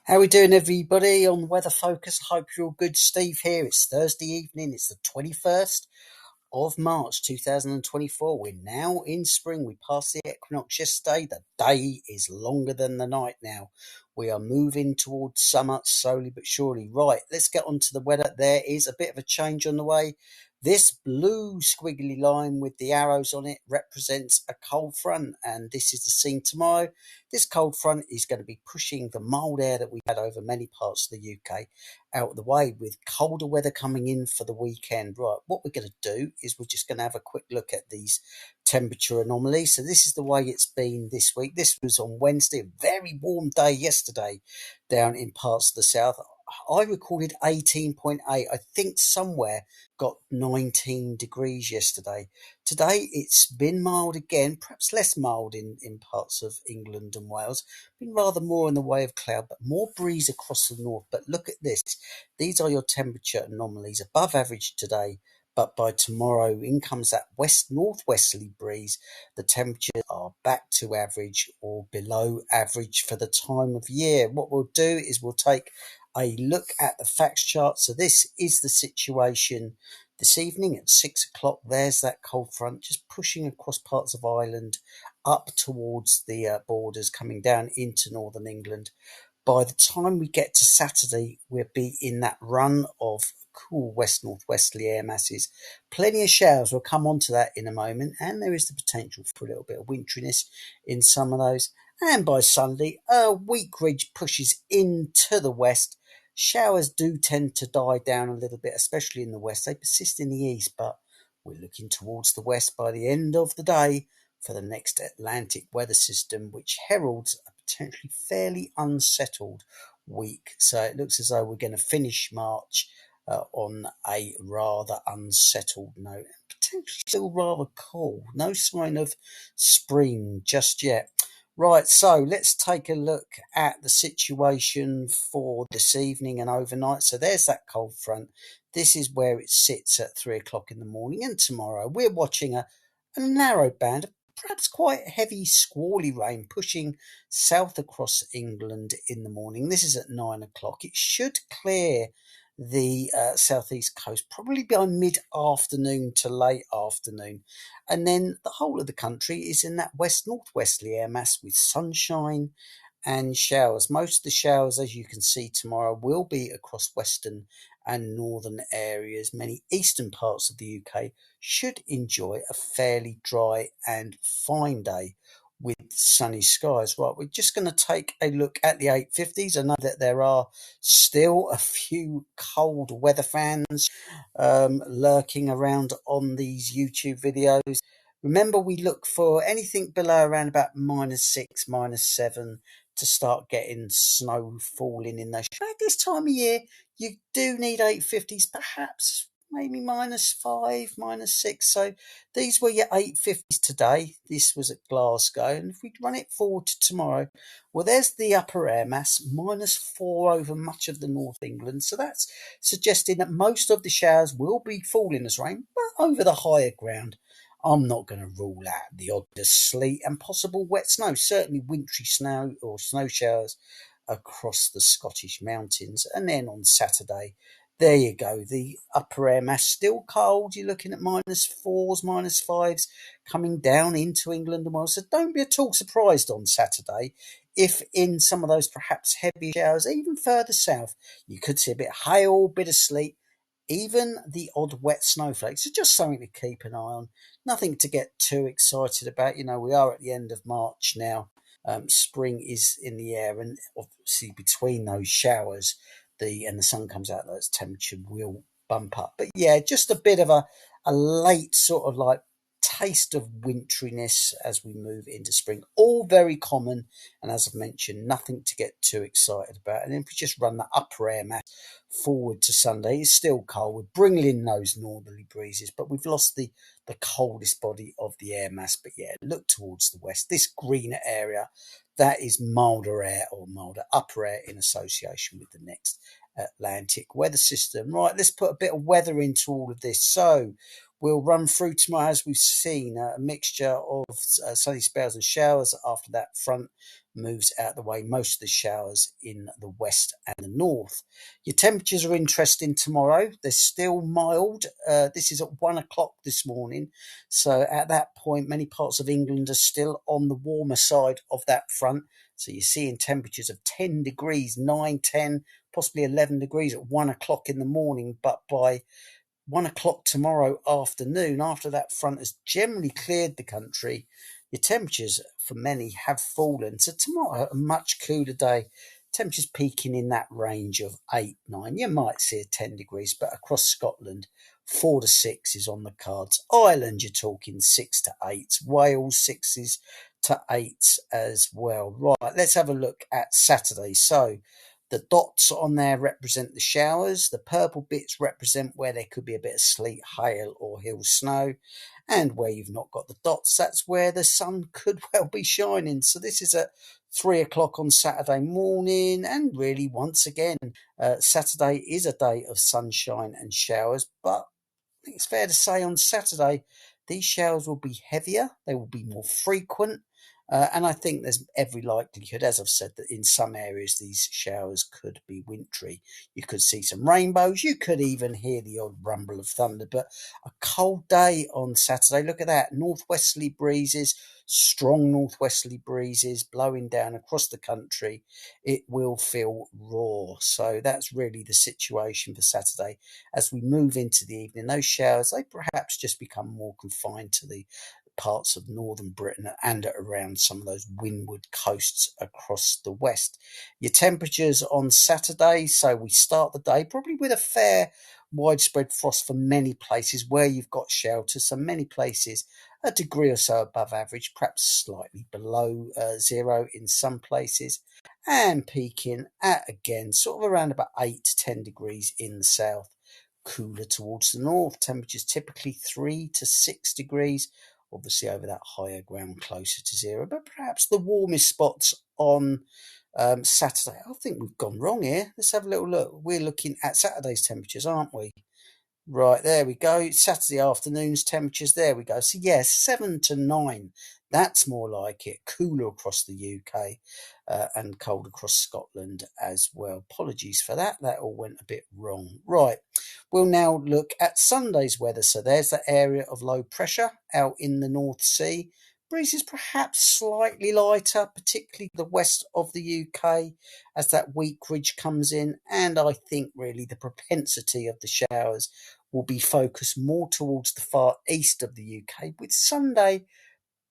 How we doing, everybody, on Weather Focus? Hope you're all good. Steve here. It's Thursday evening. It's the 21st of March 2024. We're now in spring. We passed the equinox yesterday. The day is longer than the night now. We are moving towards summer slowly but surely. Right, let's get on to the weather. There is a bit of a change on the way. This blue squiggly line with the arrows on it represents a cold front, and this is the scene tomorrow. This cold front is going to be pushing the mild air that we had over many parts of the UK out of the way, with colder weather coming in for the weekend. Right, what we're going to do is we're just going to have a quick look at these temperature anomalies. So this is the way it's been this week. This was on Wednesday, a very warm day yesterday down in parts of the south. I recorded 18.8. I think somewhere got 19 degrees yesterday. Today it's been mild again, perhaps less mild in parts of England and Wales. Been rather more in the way of cloud, but more breeze across the north. But look at this. These are your temperature anomalies, above average today. But by tomorrow, in comes that west-northwesterly breeze. The temperatures are back to average or below average for the time of year. What we'll do is we'll take a look at the facts chart. So this is the situation this evening at 6 o'clock. There's that cold front just pushing across parts of Ireland up towards the borders, coming down into northern England. By the time we get to Saturday, we'll be in that run of cool west-northwesterly air masses. Plenty of showers. We'll come on to that in a moment. And there is the potential for a little bit of wintriness in some of those. And by Sunday, a weak ridge pushes into the west. Showers do tend to die down a little bit, especially in the west. They persist in the east, but we're looking towards the west by the end of the day for the next Atlantic weather system, which heralds a potentially fairly unsettled week. So it looks as though we're going to finish March on a rather unsettled note, potentially still rather cool. No sign of spring just yet. Right, so let's take a look at the situation for this evening and overnight. So there's that cold front. This is where it sits at 3 o'clock in the morning. And tomorrow we're watching a narrow band of perhaps quite heavy squally rain pushing south across England in the morning. This is at 9 o'clock. It should clear the southeast coast probably by mid-afternoon to late afternoon, and then the whole of the country is in that west-northwesterly air mass with sunshine and showers. Most of the showers, as you can see tomorrow, will be across western and northern areas. Many eastern parts of the UK should enjoy a fairly dry and fine day with sunny skies. Right, we're just going to take a look at the 850s. I know that there are still a few cold weather fans lurking around on these YouTube videos. Remember, we look for anything below around about -6, -7 to start getting snow falling in those. At this time of year, you do need 850s, perhaps maybe -5, -6. So these were your 850s today. This was at Glasgow. And if we run it forward to tomorrow, well, there's the upper air mass, -4 over much of the North England. So that's suggesting that most of the showers will be falling as rain, but over the higher ground. I'm not going to rule out the odd sleet and possible wet snow, certainly wintry snow or snow showers across the Scottish mountains. And then on Saturday, there you go, the upper air mass still cold. You're looking at -4s, -5s coming down into England and Wales. So don't be at all surprised on Saturday if in some of those perhaps heavy showers, even further south, you could see a bit of hail, bit of sleet, even the odd wet snowflakes. So just something to keep an eye on. Nothing to get too excited about. You know, we are at the end of March now. Spring is in the air, and obviously between those showers, the sun comes out, that temperature will bump up. But yeah, just a bit of a late sort of like taste of wintriness as we move into spring. All very common, and as I've mentioned, nothing to get too excited about. And if we just run the upper air mass forward to Sunday, it's still cold. We're bringing in those northerly breezes, but we've lost the coldest body of the air mass. But yeah, look towards the west. This greener area, that is milder air or milder upper air in association with the next Atlantic weather system. Right, let's put a bit of weather into all of this. So We'll run through tomorrow, as we've seen, a mixture of sunny spells and showers after that front moves out of the way. Most of the showers in the west and the north. Your temperatures are interesting tomorrow. They're still mild. This is at 1 o'clock this morning. So at that point, many parts of England are still on the warmer side of that front. So you're seeing temperatures of 10 degrees, 9, 10, possibly 11 degrees at 1 o'clock in the morning. But by 1 o'clock tomorrow afternoon, after that front has generally cleared the country, your temperatures for many have fallen. So tomorrow, a much cooler day. Temperatures peaking in that range of 8, 9. You might see a 10 degrees, but across Scotland, 4 to 6 is on the cards. Ireland, you're talking 6 to 8. Wales, 6s to 8s as well. Right, let's have a look at Saturday. So the dots on there represent the showers. The purple bits represent where there could be a bit of sleet, hail, or hill snow. And where you've not got the dots, that's where the sun could well be shining. So this is at 3 o'clock on Saturday morning. And really, once again, Saturday is a day of sunshine and showers. But I think it's fair to say on Saturday, these showers will be heavier. They will be more frequent. And I think there's every likelihood, as I've said, that in some areas these showers could be wintry. You could see some rainbows. You could even hear the odd rumble of thunder. But a cold day on Saturday. Look at that. Northwesterly breezes, strong northwesterly breezes blowing down across the country. It will feel raw. So that's really the situation for Saturday. As we move into the evening, those showers, they perhaps just become more confined to the parts of northern Britain and around some of those windward coasts across the west. Your temperatures on Saturday, so we start the day probably with a fair widespread frost for many places where you've got shelter. So many places a degree or so above average, perhaps slightly below zero in some places, and peaking at again sort of around about 8 to 10 degrees in the south. Cooler towards the north, temperatures typically 3 to 6 degrees, obviously over that higher ground closer to zero. But perhaps the warmest spots on Saturday. I think we've gone wrong here. Let's have a little look. We're looking at Saturday's temperatures, aren't we? Right, there we go. Saturday afternoon's temperatures, there we go. So, yes, 7 to 9. That's more like it. Cooler across the UK and cold across Scotland as well. Apologies for that. That all went a bit wrong. Right, we'll now look at Sunday's weather. So, there's that area of low pressure out in the North Sea. Breezes perhaps slightly lighter, particularly the west of the UK as that weak ridge comes in. And I think really the propensity of the showers will be focused more towards the far east of the UK, with Sunday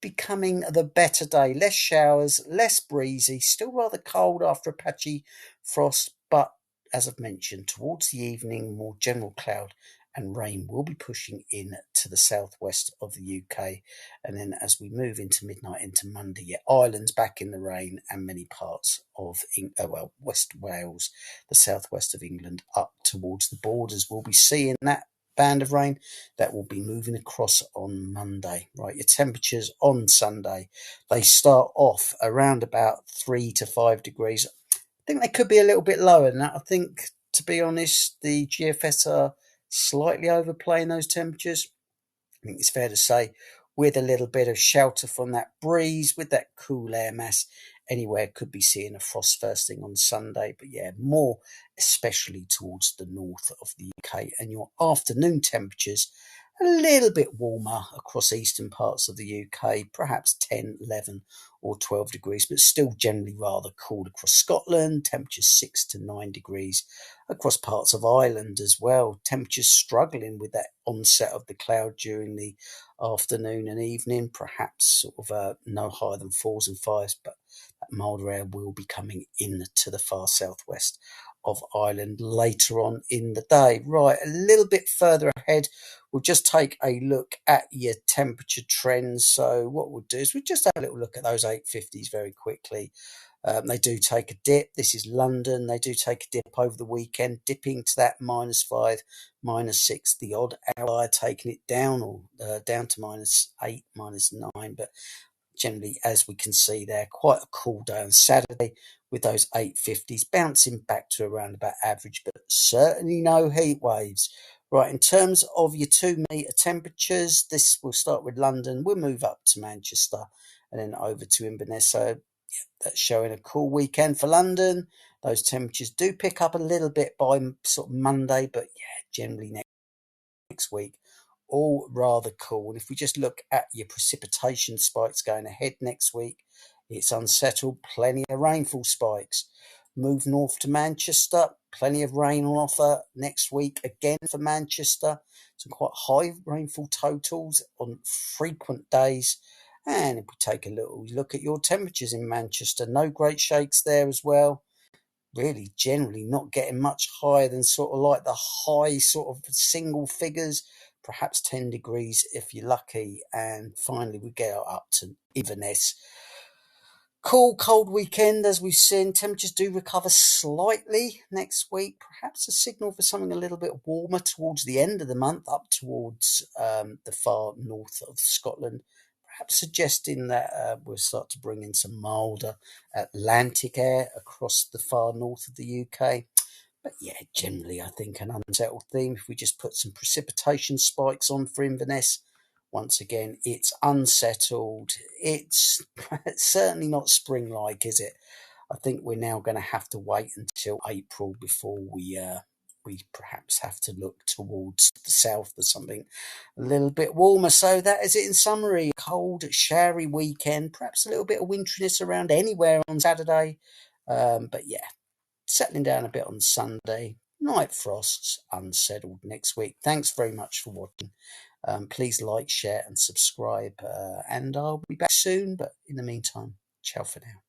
becoming the better day. Less showers, less breezy, still rather cold after a patchy frost, but as I've mentioned, towards the evening, more general cloud and rain will be pushing in to the southwest of the UK. And then as we move into midnight into Monday, yeah, Ireland's back in the rain and many parts of West Wales, the southwest of England, up towards the borders. We'll be seeing that band of rain that will be moving across on Monday. Right, your temperatures on Sunday, they start off around about 3 to 5 degrees. I think they could be a little bit lower than that. I think, to be honest, the GFS are slightly overplaying those temperatures. I think it's fair to say, with a little bit of shelter from that breeze, with that cool air mass, anywhere could be seeing a frost first thing on Sunday. But yeah, more especially towards the north of the UK. And your afternoon temperatures, a little bit warmer across eastern parts of the UK, perhaps 10, 11 or 12 degrees, but still generally rather cool across Scotland, temperatures 6 to 9 degrees across parts of Ireland as well. Temperatures struggling with that onset of the cloud during the afternoon and evening, perhaps sort of no higher than 4s and 5s, but that milder air will be coming in to the far southwest of Ireland later on in the day. Right, a little bit further ahead, we'll just take a look at your temperature trends. So what we'll do is we'll just have a little look at those 850s very quickly. They do take a dip. This is London. They do take a dip over the weekend, dipping to that -5, -6. The odd outlier taking it down or down to -8, -9. But generally, as we can see there, quite a cool day on Saturday with those 850s bouncing back to around about average, but certainly no heat waves. Right, in terms of your 2 metre temperatures, this will start with London. We'll move up to Manchester and then over to Inverness. So that's showing a cool weekend for London. Those temperatures do pick up a little bit by sort of Monday, but yeah, generally next week, all rather cool. And if we just look at your precipitation spikes going ahead next week, it's unsettled, plenty of rainfall spikes. Move north to Manchester, plenty of rain on offer next week again for Manchester. Some quite high rainfall totals on frequent days. And if we take a little look at your temperatures in Manchester, no great shakes there as well. Really, generally not getting much higher than sort of like the high sort of single figures, perhaps 10 degrees if you're lucky. And finally, we get up to Inverness. Cool, cold weekend, as we've seen. Temperatures do recover slightly next week. Perhaps a signal for something a little bit warmer towards the end of the month, up towards the far north of Scotland. Perhaps suggesting that we'll start to bring in some milder Atlantic air across the far north of the UK. But yeah, generally, I think an unsettled theme. If we just put some precipitation spikes on for Inverness, once again, it's unsettled. It's certainly not spring-like, is it? I think we're now going to have to wait until April before we perhaps have to look towards the south for something a little bit warmer. So that is it in summary. Cold, showery weekend, perhaps a little bit of wintriness around anywhere on Saturday. But yeah, settling down a bit on Sunday. Night frosts, unsettled next week. Thanks very much for watching. Please like, share, and subscribe. And I'll be back soon. But in the meantime, ciao for now.